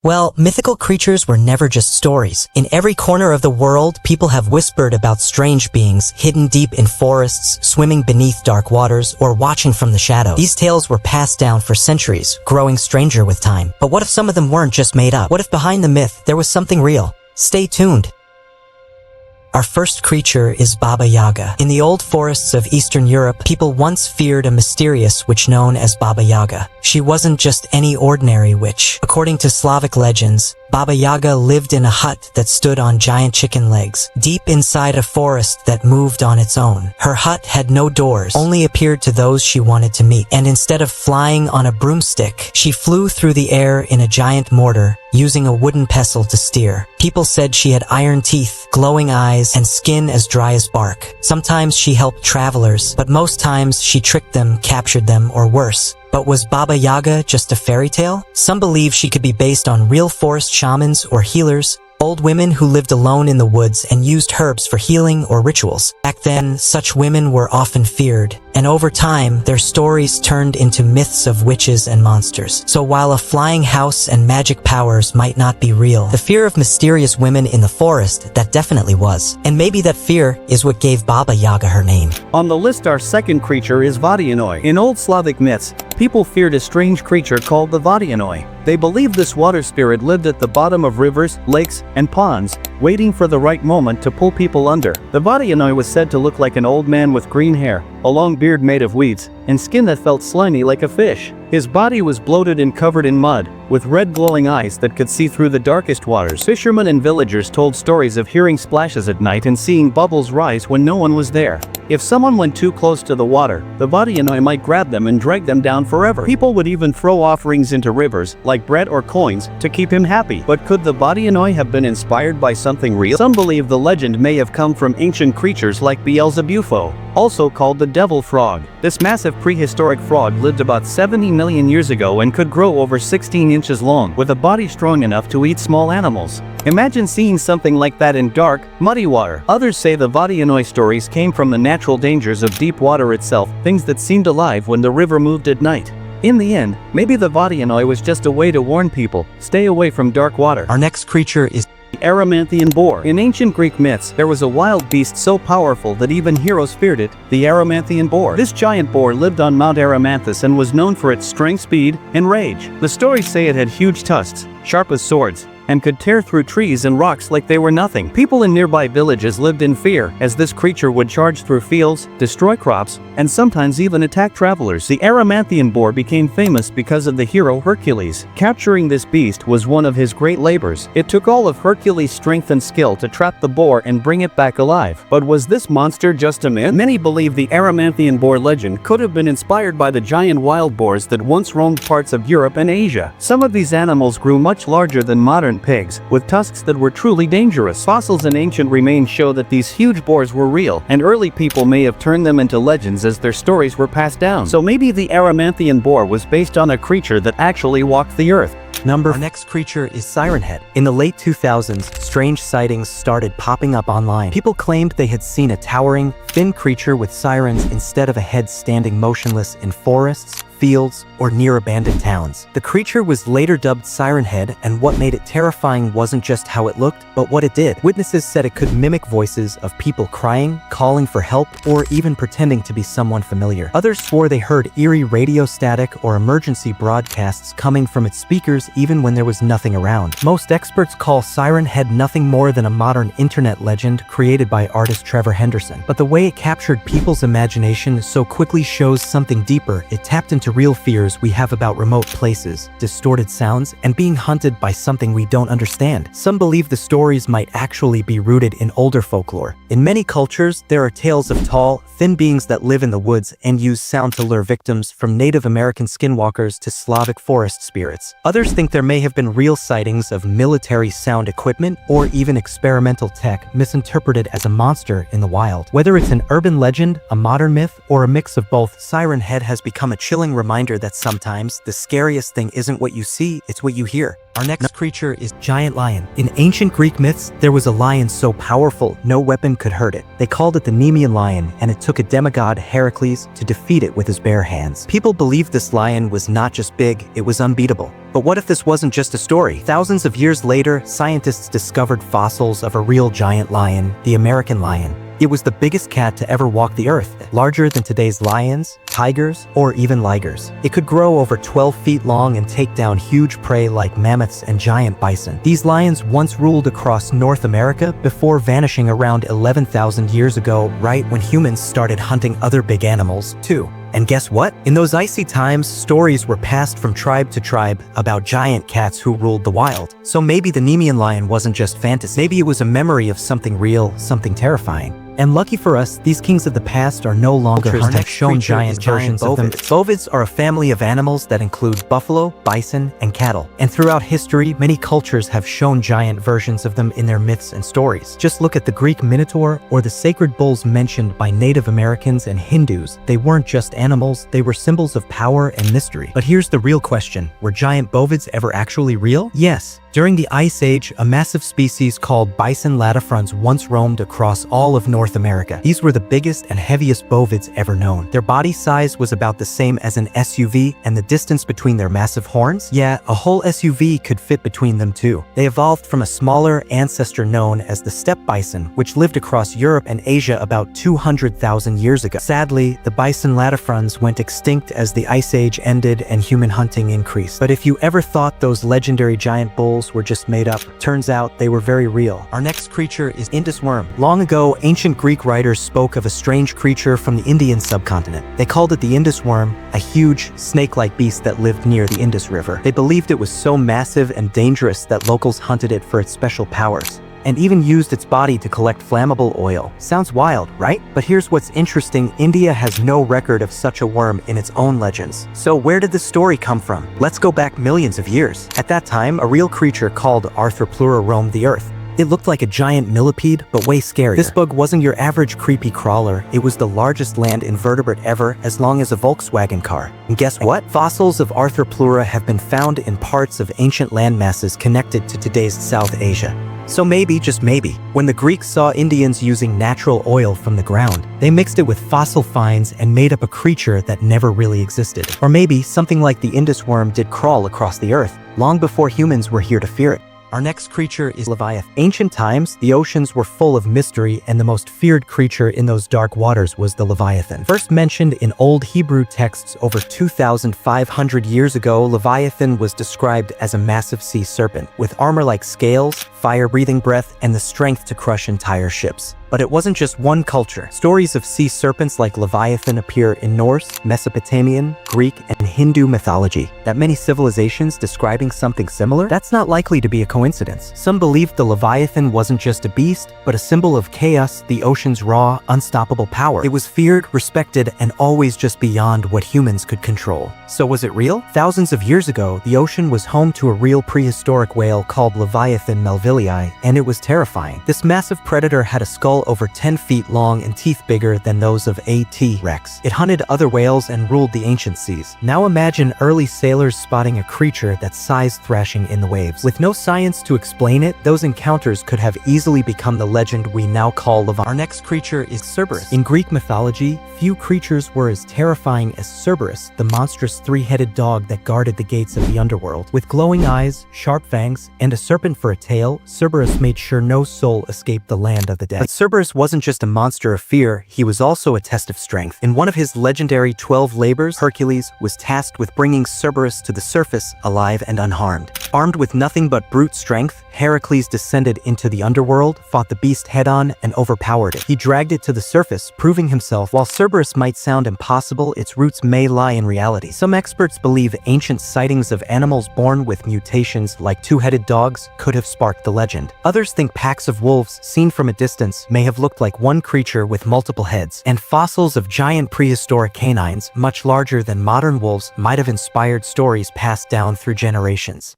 Well, mythical creatures were never just stories. In every corner of the world, people have whispered about strange beings hidden deep in forests, swimming beneath dark waters, or watching from the shadows. These tales were passed down for centuries, growing stranger with time. But what if some of them weren't just made up? What if behind the myth there was something real? Stay tuned. Our first creature is Baba Yaga. In the old forests of Eastern Europe, people once feared a mysterious witch known as Baba Yaga. She wasn't just any ordinary witch. According to Slavic legends, Baba Yaga lived in a hut that stood on giant chicken legs, deep inside a forest that moved on its own. Her hut had no doors, only appeared to those she wanted to meet, and instead of flying on a broomstick, she flew through the air in a giant mortar, using a wooden pestle to steer. People said she had iron teeth, glowing eyes, and skin as dry as bark. Sometimes she helped travelers, but most times she tricked them, captured them, or worse. But was Baba Yaga just a fairy tale? Some believe she could be based on real forest shamans or healers, old women who lived alone in the woods and used herbs for healing or rituals. Back then, such women were often feared, and over time, their stories turned into myths of witches and monsters. So while a flying house and magic powers might not be real, the fear of mysterious women in the forest, that definitely was. And maybe that fear is what gave Baba Yaga her name. On the list, our second creature is Vionoi. In old Slavic myths, people feared a strange creature called the Vionoi. They believed this water spirit lived at the bottom of rivers, lakes, and ponds, waiting for the right moment to pull people under. The Vionoi was said to look like an old man with green hair, a long beard made of weeds, and skin that felt slimy like a fish. His body was bloated and covered in mud, with red glowing eyes that could see through the darkest waters. Fishermen and villagers told stories of hearing splashes at night and seeing bubbles rise when no one was there. If someone went too close to the water, the Vionoi might grab them and drag them down forever. People would even throw offerings into rivers, like bread or coins, to keep him happy. But could the Vionoi have been inspired by something real? Some believe the legend may have come from ancient creatures like Beelzebufo, also called the devil frog. This massive prehistoric frog lived about 70 million years ago and could grow over 16 inches long, with a body strong enough to eat small animals. Imagine seeing something like that in dark, muddy water. Others say the Vionoi stories came from the natural dangers of deep water itself, things that seemed alive when the river moved at night. In the end, maybe the Vionoi was just a way to warn people, stay away from dark water. Our next creature is the Aramanthan Boar. In ancient Greek myths, there was a wild beast so powerful that even heroes feared it, the Aramanthan Boar. This giant boar lived on Mount Aramanthus and was known for its strength, speed, and rage. The stories say it had huge tusks, sharp as swords, and could tear through trees and rocks like they were nothing. People in nearby villages lived in fear, as this creature would charge through fields, destroy crops, and sometimes even attack travelers. The Aramanthan Boar became famous because of the hero Hercules. Capturing this beast was one of his great labors. It took all of Hercules' strength and skill to trap the boar and bring it back alive. But was this monster just a myth? Many believe the Aramanthan Boar legend could have been inspired by the giant wild boars that once roamed parts of Europe and Asia. Some of these animals grew much larger than modern pigs, with tusks that were truly dangerous. Fossils and ancient remains show that these huge boars were real, and early people may have turned them into legends as their stories were passed down. So maybe the Aramanthan Boar was based on a creature that actually walked the earth. Our next creature is Siren Head. In the late 2000s, strange sightings started popping up online. People claimed they had seen a towering, thin creature with sirens instead of a head standing motionless in forests, fields, or near abandoned towns. The creature was later dubbed Siren Head, and what made it terrifying wasn't just how it looked, but what it did. Witnesses said it could mimic voices of people crying, calling for help, or even pretending to be someone familiar. Others swore they heard eerie radio static or emergency broadcasts coming from its speakers even when there was nothing around. Most experts call Siren Head nothing more than a modern internet legend created by artist Trevor Henderson. But the way it captured people's imagination so quickly shows something deeper. It tapped into real fears we have about remote places, distorted sounds, and being hunted by something we don't understand. Some believe the stories might actually be rooted in older folklore. In many cultures, there are tales of tall, thin beings that live in the woods and use sound to lure victims, from Native American skinwalkers to Slavic forest spirits. Others think there may have been real sightings of military sound equipment or even experimental tech misinterpreted as a monster in the wild. Whether it's an urban legend, a modern myth, or a mix of both, Siren Head has become a chilling reminder that sometimes the scariest thing isn't what you see, it's what you hear. Our next creature is Giant Lion. In ancient Greek myths, there was a lion so powerful no weapon could hurt it. They called it the Nemean lion, and it took a demigod, Heracles, to defeat it with his bare hands. People believed this lion was not just big, it was unbeatable. But what if this wasn't just a story? Thousands of years later, scientists discovered fossils of a real giant lion, the American lion. It was the biggest cat to ever walk the earth, larger than today's lions, tigers, or even ligers. It could grow over 12 feet long and take down huge prey like mammoths and giant bison. These lions once ruled across North America before vanishing around 11,000 years ago, right when humans started hunting other big animals, too. And guess what? In those icy times, stories were passed from tribe to tribe about giant cats who ruled the wild. So maybe the Nemean lion wasn't just fantasy. Maybe it was a memory of something real, something terrifying. And lucky for us, these kings of the past are no longer have shown giant versions of them. Bovids are a family of animals that include buffalo, bison, and cattle. And throughout history, many cultures have shown giant versions of them in their myths and stories. Just look at the Greek Minotaur or the sacred bulls mentioned by Native Americans and Hindus. They weren't just animals, they were symbols of power and mystery. But here's the real question: were giant bovids ever actually real? Yes. During the Ice Age, a massive species called bison latifrons once roamed across all of North America. These were the biggest and heaviest bovids ever known. Their body size was about the same as an SUV, and the distance between their massive horns? Yeah, a whole SUV could fit between them too. They evolved from a smaller ancestor known as the steppe bison, which lived across Europe and Asia about 200,000 years ago. Sadly, the bison latifrons went extinct as the Ice Age ended and human hunting increased. But if you ever thought those legendary giant bulls were just made up, turns out they were very real. Our next creature is Indisworm. Long ago, ancient Greek writers spoke of a strange creature from the Indian subcontinent. They called it the Indisworm, a huge, snake-like beast that lived near the Indus River. They believed it was so massive and dangerous that locals hunted it for its special powers, and even used its body to collect flammable oil. Sounds wild, right? But here's what's interesting: India has no record of such a worm in its own legends. So where did this story come from? Let's go back millions of years. At that time, a real creature called Arthropleura roamed the earth. It looked like a giant millipede, but way scarier. This bug wasn't your average creepy crawler. It was the largest land invertebrate ever, as long as a Volkswagen car. And guess what? Fossils of Arthropleura have been found in parts of ancient landmasses connected to today's South Asia. So maybe, just maybe, when the Greeks saw Indians using natural oil from the ground, they mixed it with fossil finds and made up a creature that never really existed. Or maybe something like the Indisworm did crawl across the earth, long before humans were here to fear it. Our next creature is Leviathan. Ancient times, the oceans were full of mystery, and the most feared creature in those dark waters was the Leviathan. First mentioned in Old Hebrew texts over 2,500 years ago, Leviathan was described as a massive sea serpent, with armor like scales, fire-breathing breath, and the strength to crush entire ships. But it wasn't just one culture. Stories of sea serpents like Leviathan appear in Norse, Mesopotamian, Greek, and Hindu mythology. That many civilizations describing something similar? That's not likely to be a coincidence. Some believed the Leviathan wasn't just a beast, but a symbol of chaos, the ocean's raw, unstoppable power. It was feared, respected, and always just beyond what humans could control. So was it real? Thousands of years ago, the ocean was home to a real prehistoric whale called Leviathan melvillei, and it was terrifying. This massive predator had a skull over 10 feet long and teeth bigger than those of a T-Rex. It hunted other whales and ruled the ancient seas. Now imagine early sailors spotting a creature that size thrashing in the waves. With no science to explain it, those encounters could have easily become the legend we now call Leviathan. Our next creature is Cberus. In Greek mythology, few creatures were as terrifying as Cberus, the monstrous three-headed dog that guarded the gates of the underworld. With glowing eyes, sharp fangs, and a serpent for a tail, Cberus made sure no soul escaped the land of the dead. But Cberus wasn't just a monster of fear, he was also a test of strength. In one of his legendary 12 labors, Hercules was tasked with bringing Cberus to the surface alive and unharmed. Armed with nothing but brute strength, Heracles descended into the underworld, fought the beast head-on, and overpowered it. He dragged it to the surface, proving himself. While Cberus might sound impossible, its roots may lie in reality. Some experts believe ancient sightings of animals born with mutations like two-headed dogs could have sparked the legend. Others think packs of wolves, seen from a distance, may have looked like one creature with multiple heads. And fossils of giant prehistoric canines, much larger than modern wolves, might have inspired stories passed down through generations.